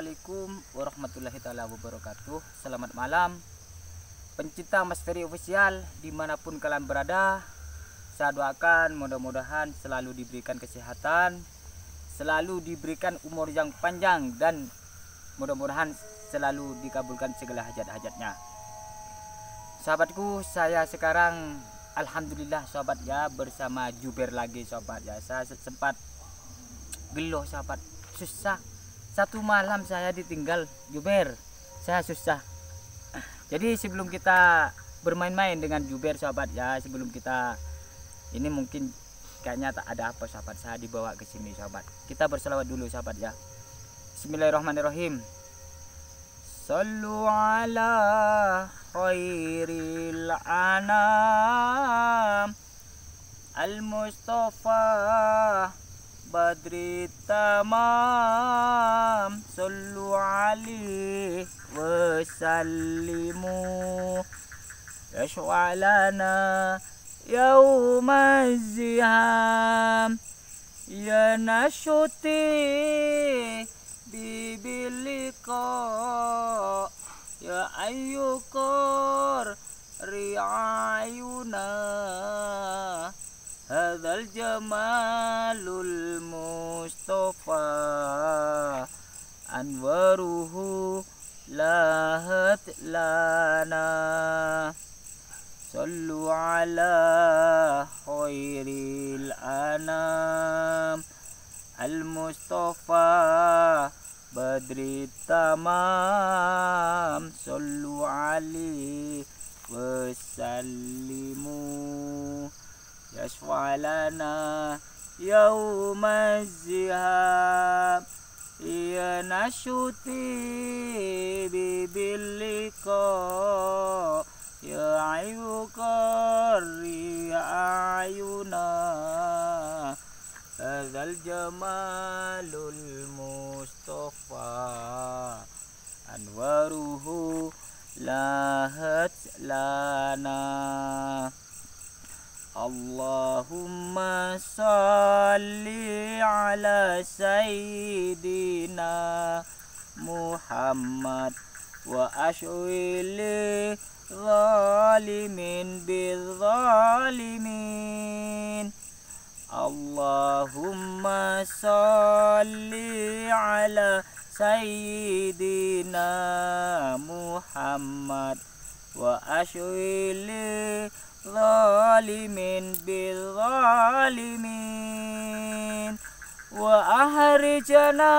Assalamualaikum warahmatullahi taala wabarakatuh. Selamat malam pencinta Mas Ferry Official dimanapun kalian berada. Saya doakan mudah-mudahan selalu diberikan kesehatan, selalu diberikan umur yang panjang, dan mudah-mudahan selalu dikabulkan segala hajat-hajatnya. Sahabatku, saya sekarang alhamdulillah sahabat ya bersama Juber lagi sahabat ya. Saya sempat geluh sahabat, susah. Satu malam saya ditinggal Juber, saya susah. Jadi sebelum kita bermain-main dengan Juber sahabat ya, sebelum kita ini mungkin kayaknya tak ada apa sahabat, saya dibawa ke sini sahabat. Kita berselawat dulu sahabat ya. Bismillahirrahmanirrahim. Sallu ala khairil anam al-Mustafa Badri tamam. Sallu alaihi wa sallimu yashwa'lana yawma ziham ya nashuti bibilika ya ayyukor ri'ayuna hadzal jamalul mustafa anwaruhu lahat lana. Sallu ala khairil anam al-Mustafa Badri tamam. Sallu alaihi wa sallimu yashfa'lana yawma zihab ya nashuti bibilika ya ayyukari ayuna hadzal jamalul mustafa anwaruhu lahat lana. Allahumma salli ala sayyidina Muhammad wa ashwili zalimin bizzalimin. Allahumma salli ala sayyidina Muhammad wa ashwili zalimin bizzalimin wa ahrijana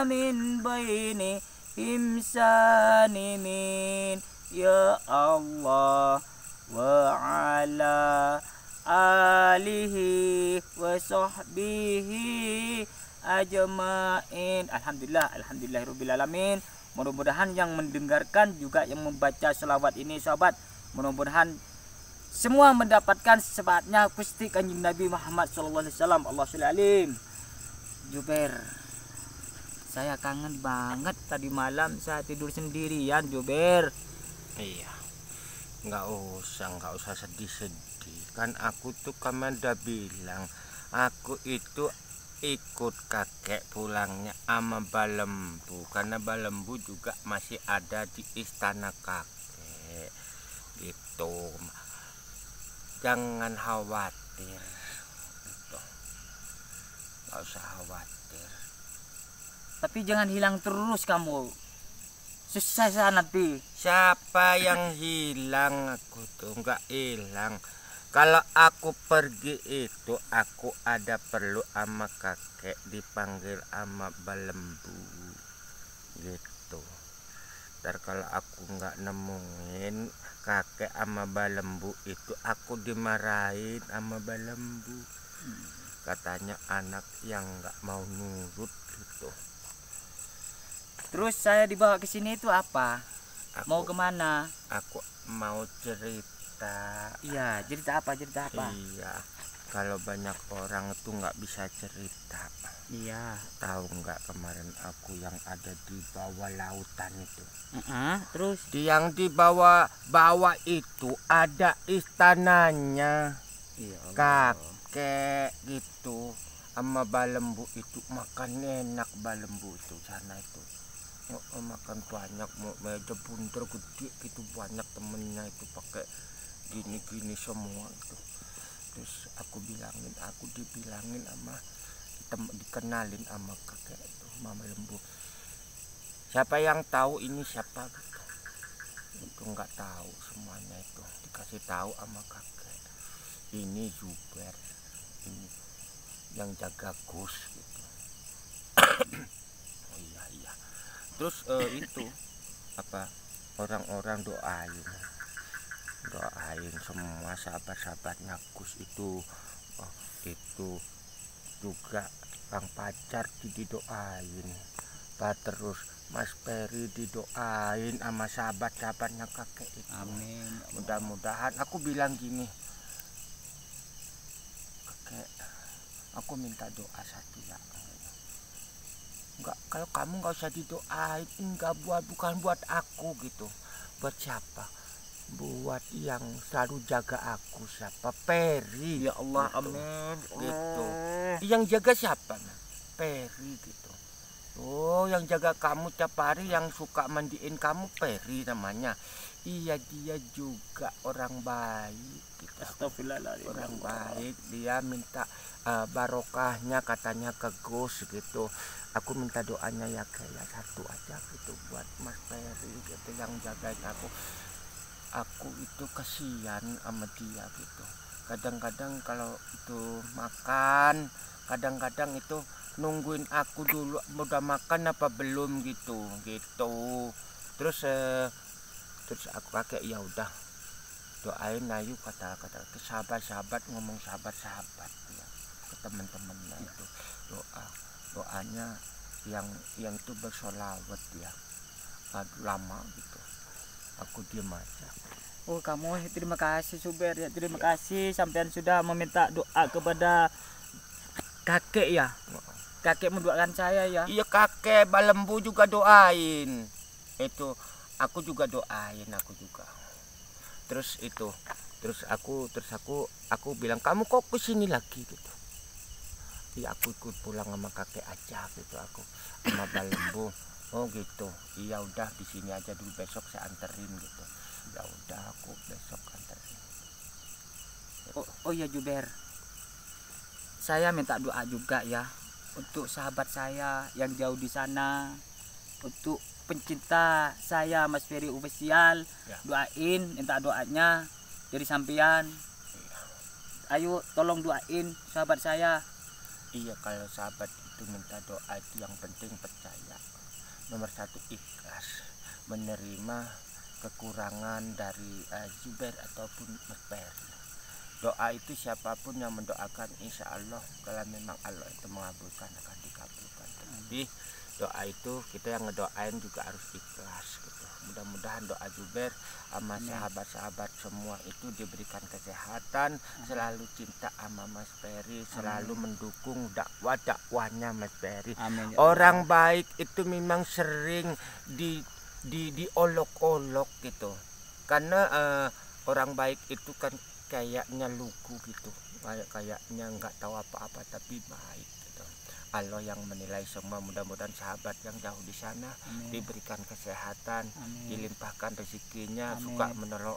min baini himsanimin ya Allah wa ala alihi wa sahbihi ajmain. Alhamdulillahirabbil alamin. Mudah-mudahan yang mendengarkan juga yang membaca selawat ini sahabat, mudah-mudahan semua mendapatkan secepatnya Gusti Kanjeng Nabi Muhammad sallallahu alaihi wasallam. Allah sholli alim. Juber, saya kangen banget. Tadi malam saya tidur sendirian Juber. Iya, nggak usah sedih-sedih. Kan aku tuh kemarin udah bilang, aku itu ikut kakek pulangnya sama Balembu, karena Balembu juga masih ada di istana kakek gitu. Jangan khawatir gitu. Nggak usah khawatir. Tapi jangan hilang terus kamu, susah saya nanti. Siapa yang hilang? Aku tuh nggak hilang. Kalau aku pergi itu aku ada perlu sama kakek, dipanggil sama Balembu gitu. Ntar kalau aku nggak nemuin kakek sama Balembu itu, aku dimarahin sama Balembu. Katanya anak yang nggak mau nurut gitu. Terus saya dibawa ke sini itu apa? Mau kemana? Aku mau cerita. Iya, cerita apa? Cerita apa? Iya, kalau banyak orang tuh nggak bisa cerita. Iya. Tahu nggak kemarin aku yang ada di bawah lautan itu? Terus? Yang di bawah itu ada istananya. Iya, Kakek gitu sama Balembu itu makan enak. Balembu itu sana itu. makan banyak, meja bundar gede gitu, banyak temennya itu pakai gini-gini semua itu. Terus aku dibilangin sama dikenalin sama kakek itu, Mama Lembu. Siapa yang tahu ini siapa gitu? Itu nggak tahu semuanya itu, dikasih tahu sama kakek. Ini Zuber, ini yang jaga Gus gitu. Oh iya. Terus itu apa, orang-orang doain semua sahabat-sahabatnya Gus itu. Itu juga Bang Pacar didoain, terus Mas Peri didoain sama sahabat-sahabatnya kakek itu. Amin. Mudah-mudahan, aku bilang gini, kakek, aku minta doa satu ya. Enggak, kalau kamu nggak usah didoain, bukan buat aku gitu. Buat siapa? Buat yang selalu jaga aku, siapa? Peri. Ya Allah, gitu. amin. Gitu. Yang jaga siapa? Peri gitu. Oh, yang jaga kamu tiap hari, yang suka mandiin kamu, Peri namanya. Iya, dia juga orang baik gitu. Astagfirullahaladzim. Orang baik, dia minta barokahnya katanya ke Gus gitu. Aku minta doanya ya kayak satu aja gitu buat Mas Peri gitu, yang jagain aku. Aku itu kasihan sama dia gitu. Kadang-kadang kalau itu makan, kadang-kadang itu nungguin aku dulu udah makan apa belum gitu. Terus aku kakek, ya udah doain ayu, kata ke sahabat-sahabat, ngomong sahabat-sahabat ya, ke teman-temannya itu doanya yang itu bersolawat ya, lama gitu. Aku diam aja. Oh, kamu terima kasih Zuber ya, terima kasih sampean sudah meminta doa kepada kakek ya. Kakek mendoakan saya ya. Iya, kakek Balembu juga doain. Itu aku juga doain, aku juga. Terus aku bilang, kamu kok kesini lagi gitu. Iya, aku ikut pulang sama kakek aja gitu, aku sama Balembu. Oh gitu. Iya udah, di sini aja dulu, besok saya anterin gitu. Ya udah, aku besok anterin. Oh iya Zuber. Saya minta doa juga ya untuk sahabat saya yang jauh di sana, untuk pencinta saya Mas Ferry Official ya. Doain, minta doanya dari sampean. Ayo tolong doain sahabat saya. Iya, kalau sahabat itu minta doa itu yang penting percaya. Nomor satu, ikhlas menerima kekurangan dari Zuber ataupun Mas Ferry. Doa itu siapapun yang mendoakan, insya Allah kalau memang Allah itu mengabulkan, akan dikabulkan. Tapi doa itu kita yang ngedoain juga harus ikhlas gitu. Mudah-mudahan doa Zuber sama sahabat-sahabat semua itu diberikan kesehatan, selalu cinta sama Mas Ferry, selalu mendukung dakwahnya Mas Ferry. Orang baik itu memang sering diolok-olok gitu, karena orang baik itu kan kayaknya lugu gitu, kayaknya nggak tahu apa-apa tapi baik gitu. Allah yang menilai semua. Mudah-mudahan sahabat yang jauh di sana diberikan kesehatan, dilimpahkan rezekinya, suka menolong,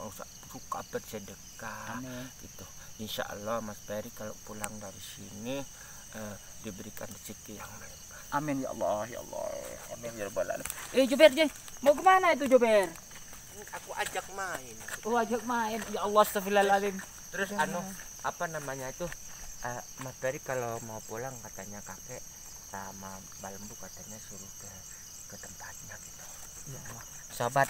suka bersedekah gitu. Insya Allah Mas Ferry kalau pulang dari sini diberikan rezeki yang melimpah. Amin ya Allah, ya Allah. Amin ya rabbal alamin. Zuber, mau kemana itu Zuber? Aku ajak main. Oh, ajak main. Ya Allah, astagfirullahaladzim. Terus apa namanya itu, Mas Ferry kalau mau pulang katanya kakek sama Balembu katanya suruh ke tempatnya gitu. Ya Allah. Sahabat,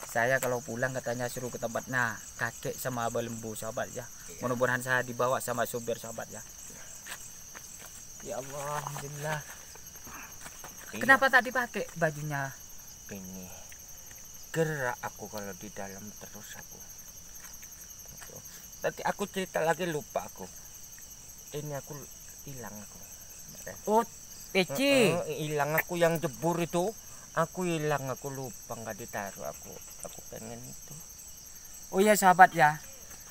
saya kalau pulang katanya suruh ke tempatnya kakek sama Balembu, sahabat ya. Iya. Mudah-mudahan saya dibawa sama Zuber, sahabat ya. Ya Allah, alhamdulillah. Iya. Kenapa tak dipakai bajunya? Ini gerak aku kalau di dalam terus aku. Tadi aku cerita lagi, lupa aku. Ini aku hilang aku. Oh, peci. Hilang aku yang jebur itu. Aku hilang, aku lupa, nggak ditaruh aku. Aku pengen itu. Oh ya sahabat ya.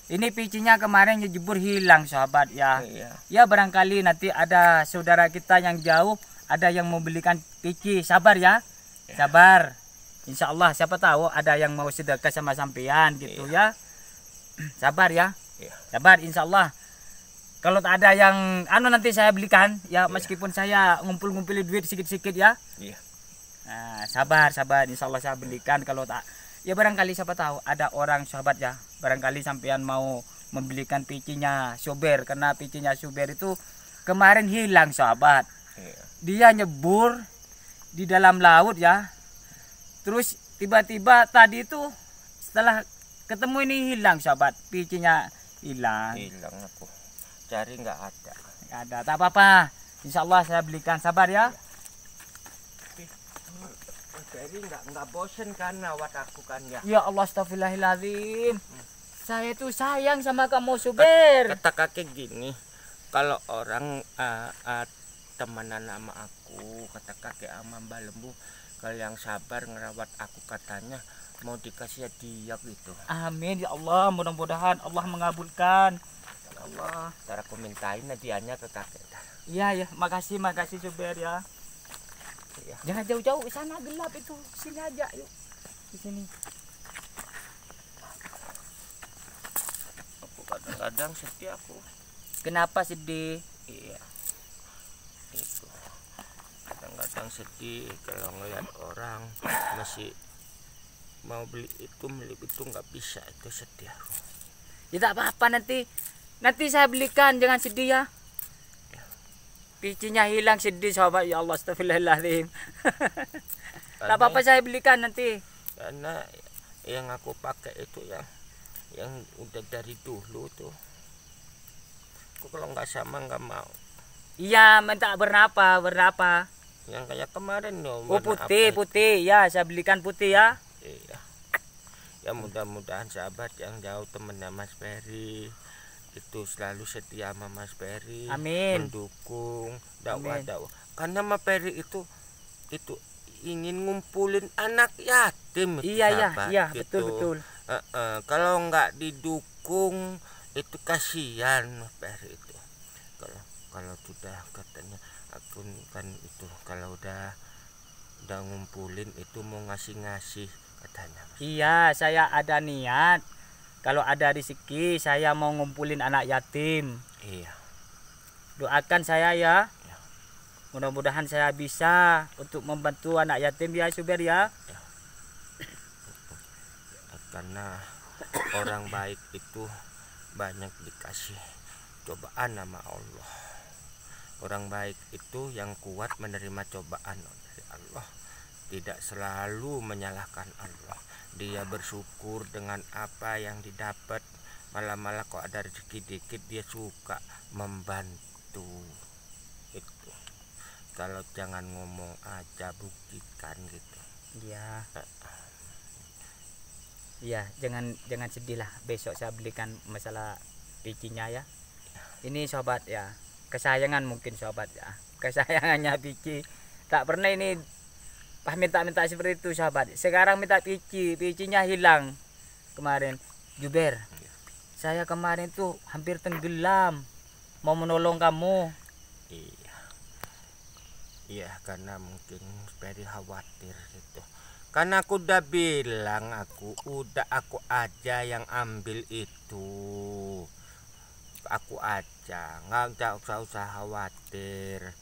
Ini pecinya kemarin jebur hilang sahabat ya. Iya. Ya barangkali nanti ada saudara kita yang jauh ada yang mau belikan pici, sabar ya. Sabar. Insya Allah siapa tahu ada yang mau sedekah sama sampean gitu ya. Sabar ya. Sabar insya Allah. Kalau tak ada yang nanti saya belikan ya, meskipun saya ngumpul-ngumpulin duit sedikit-sedikit ya. Nah, sabar insya Allah saya belikan. Kalau tak ya barangkali siapa tahu ada orang sahabat ya, barangkali sampean mau membelikan picinya Sober, karena picinya Sober itu kemarin hilang sahabat. Dia nyebur di dalam laut ya. Terus tiba-tiba tadi itu setelah ketemu ini hilang sahabat, picinya hilang. Hilang aku cari nggak ada. Nggak ada, tak apa-apa. Insya Allah saya belikan, sabar ya. Jadi nggak bosen kan awat aku kan ya. Ya Allah, astagfirullahaladzim. Saya tuh sayang sama kamu Sober. Kata kakek gini, kalau orang temenan sama aku, kata kakek sama Mbak Lembu, kalau yang sabar ngerawat aku katanya mau dikasih hadiah gitu. Amin ya Allah, mudah-mudahan Allah mengabulkan. Ya Allah. Ntar aku mintain hadiahnya ke kakek. Iya, makasih Sober ya. Jangan jauh-jauh, di sana gelap itu. Sini aja, yuk. Di sini. Aku kadang-kadang sedih aku. Kenapa sedih? Iya. Itu. Kadang-kadang sedih kalau ngeliat orang masih mau beli itu nggak bisa, itu sedih aku. Ya tak apa-apa, nanti saya belikan, jangan sedih ya. Picinya hilang, sedih sahabat, ya Allah, astagfirullahaladzim. Tak apa-apa, saya belikan nanti. Karena yang aku pakai itu yang udah dari dulu tuh. Aku kalau nggak sama nggak mau. Iya, minta warna apa? Yang kayak kemarin dong. Oh, putih ya, saya belikan putih ya. Iya. Ya mudah-mudahan sahabat yang jauh temennya Mas Ferry itu selalu setia sama Mas Ferry. Amin. Mendukung dakwah. Karena Mas Ferry itu ingin ngumpulin anak yatim. Iya, gitu. betul. Kalau nggak didukung itu kasihan Mas Ferry itu. Kalau sudah katanya aku kan itu kalau udah ngumpulin itu mau ngasih katanya. Mas. Iya, saya ada niat. Kalau ada rezeki saya mau ngumpulin anak yatim. Iya. Doakan saya ya. Mudah-mudahan saya bisa untuk membantu anak yatim ya Sober ya. Karena orang baik itu banyak dikasih cobaan sama Allah. Orang baik itu yang kuat menerima cobaan dari Allah. Tidak selalu menyalahkan Allah. Dia bersyukur dengan apa yang didapat. Malah kok ada rezeki dikit dia suka membantu. Itu. Kalau jangan ngomong aja, buktikan gitu. Iya. Iya, jangan sedih lah. Besok saya belikan masalah picinya ya. Ini sobat ya. Kesayangan mungkin sobat ya. Kesayangannya pici. Tak pernah ini minta seperti itu sahabat. Sekarang minta picinya hilang kemarin. Sober, saya kemarin tuh hampir tenggelam, mau menolong kamu. Iya, karena mungkin Ferry khawatir gitu. Karena aku udah bilang aku aja yang ambil itu. Aku aja, nggak usah khawatir.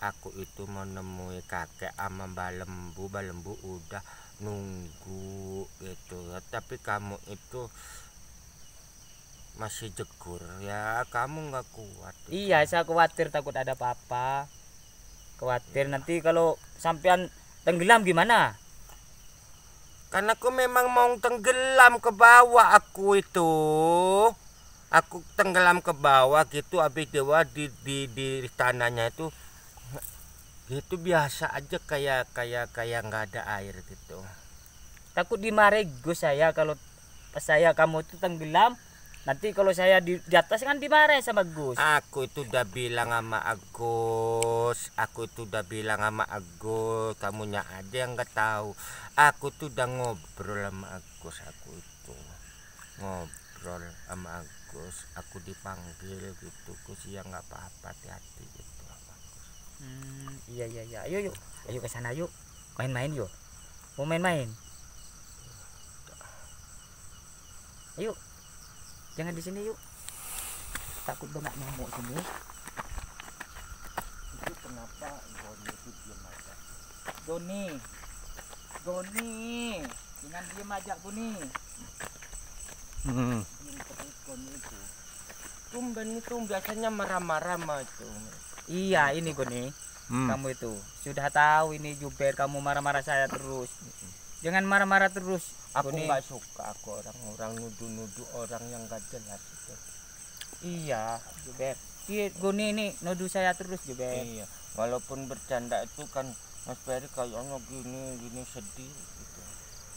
Aku itu mau nemui kakek sama Mbak Lembu udah nunggu gitu. Tapi kamu itu masih jegur ya, kamu nggak kuat gitu. Iya, saya khawatir takut ada apa-apa. Khawatir nanti kalau sampean tenggelam gimana? Karena aku memang mau tenggelam ke bawah aku itu. Aku tenggelam ke bawah gitu, habis dewa di tanahnya itu biasa aja kayak nggak ada air gitu. Takut dimarahi Gus saya kalau pas kamu itu tenggelam. Nanti kalau saya di atas kan dimarahi sama Gus. Aku itu udah bilang sama Agus. Kamunya aja yang nggak tahu. Aku tuh udah ngobrol sama Agus. Aku dipanggil gitu. Gus ya nggak apa-apa, hati-hati gitu sama Agus. Iya iya iya. Ayo yuk. Ayo ke sana yuk. Main-main yuk. Mau main-main? Ayo. Jangan di sini yuk. Takut banyak nyamuk sini. Itu kenapa Goni itu diam aja? Goni. Goni. Jangan diam aja Goni. Diam terus Goni itu. Tumben itu biasanya marah-marah mah itu. Iya, ini Goni. Kamu itu sudah tahu ini Juber, kamu marah-marah saya terus. Jangan marah-marah terus. Aku Goni. nggak suka aku orang-orang nuduh-nuduh orang yang gak jelas itu. Iya, Juber. Goni ini nuduh saya terus Juber. Iya, walaupun bercanda itu kan Mas Ferry kayaknya gini sedih gitu.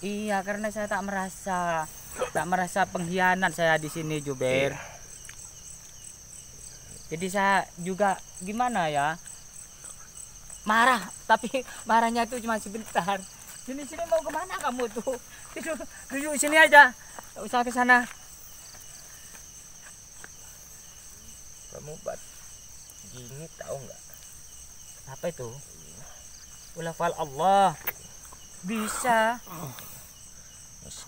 Iya, karena saya tak merasa pengkhianat saya di sini Juber. Iya. Jadi saya juga gimana ya? Marah, tapi marahnya itu cuma sebentar. Sini mau kemana kamu tuh? Duduk sini aja, tak usah ke sana. Kamu buat gini tahu nggak? Apa itu? Ulafal Allah. Bisa. Bisa.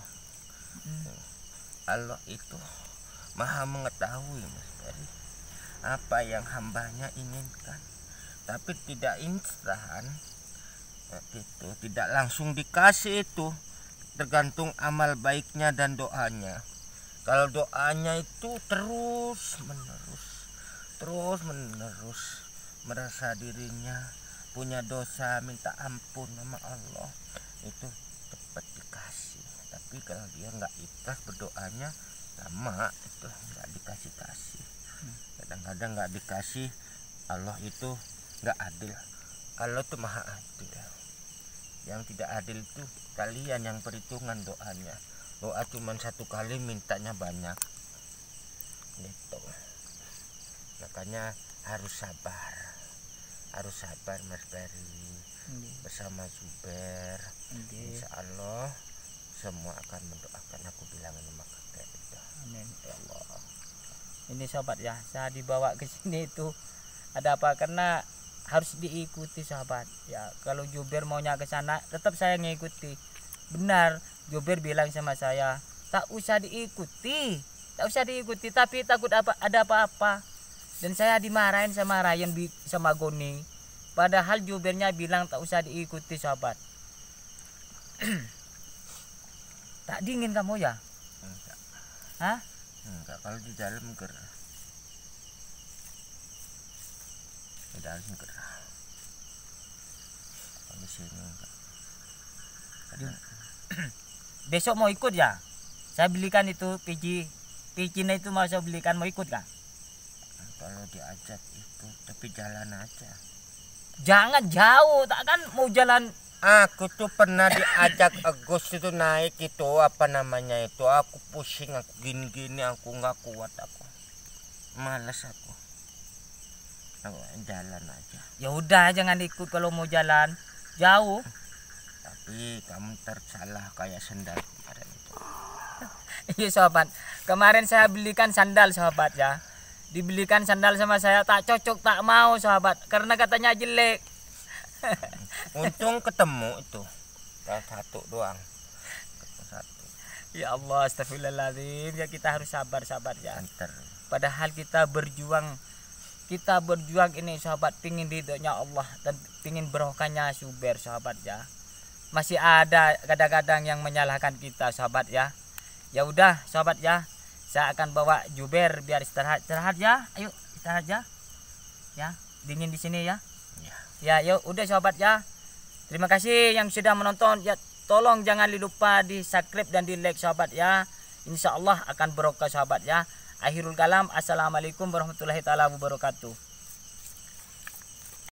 Allah itu maha mengetahui Mas Ferry apa yang hambanya inginkan, tapi tidak instan itu, tidak langsung dikasih itu, tergantung amal baiknya dan doanya. Kalau doanya itu terus menerus merasa dirinya punya dosa, minta ampun sama Allah, itu cepat dikasih. Tapi kalau dia nggak ikhlas berdoanya, lama itu nggak dikasih. Kadang-kadang nggak dikasih. Allah itu nggak adil. Allah itu maha adil. Yang tidak adil itu kalian yang perhitungan doanya. Doa cuma satu kali, mintanya banyak gitu. Makanya harus sabar Mas Ferry bersama Juber. Insya Allah semua akan mendoakan. Aku bilang sama kakek itu. Amin ya Allah. Ini sahabat ya, saya dibawa ke sini itu ada apa? Karena harus diikuti sahabat ya. Kalau Juber maunya ke sana, tetap saya ngikuti. Benar, Juber bilang sama saya, tak usah diikuti, tapi takut ada apa-apa. Dan saya dimarahin sama Ryan sama Goni. Padahal Jubernya bilang tak usah diikuti sahabat. Tak dingin kamu ya? Enggak. Hah? Enggak, kalau di dalam gerah. Di dalam gerah. Kalau di sini enggak. Besok mau ikut ya? Saya belikan itu pijinya itu mau saya belikan, mau ikut kah? Kalau diajak ikut, tapi jalan aja. Jangan jauh, tak kan mau jalan. Aku tuh pernah diajak Agus itu naik itu apa namanya itu, aku pusing, aku gini-gini, aku nggak kuat, aku malas, aku jalan aja. Ya udah jangan ikut kalau mau jalan jauh. Tapi kamu tersalah kayak sendal kemarin itu. Iya sahabat, kemarin saya belikan sandal sahabat ya. Dibelikan sandal sama saya, tak cocok, tak mau sahabat, karena katanya jelek. Untung ketemu itu satu doang. Satu. Ya Allah, astagfirullahaladzim. Ya kita harus sabar ya. Antar. Padahal kita berjuang ini sahabat, pingin ridhonya Allah dan pingin berkahnya Juber sahabat ya. Masih ada kadang-kadang yang menyalahkan kita sahabat ya. Ya udah sahabat ya, saya akan bawa Juber biar istirahat ya. Ayo istirahat ya. Ya, dingin di sini ya. Ya, yuk udah sahabat ya. Terima kasih yang sudah menonton ya. Tolong jangan lupa di subscribe dan di like sahabat ya. Insya Allah akan berkah sahabat ya. Akhirul kalam, assalamualaikum warahmatullahi taala wabarakatuh.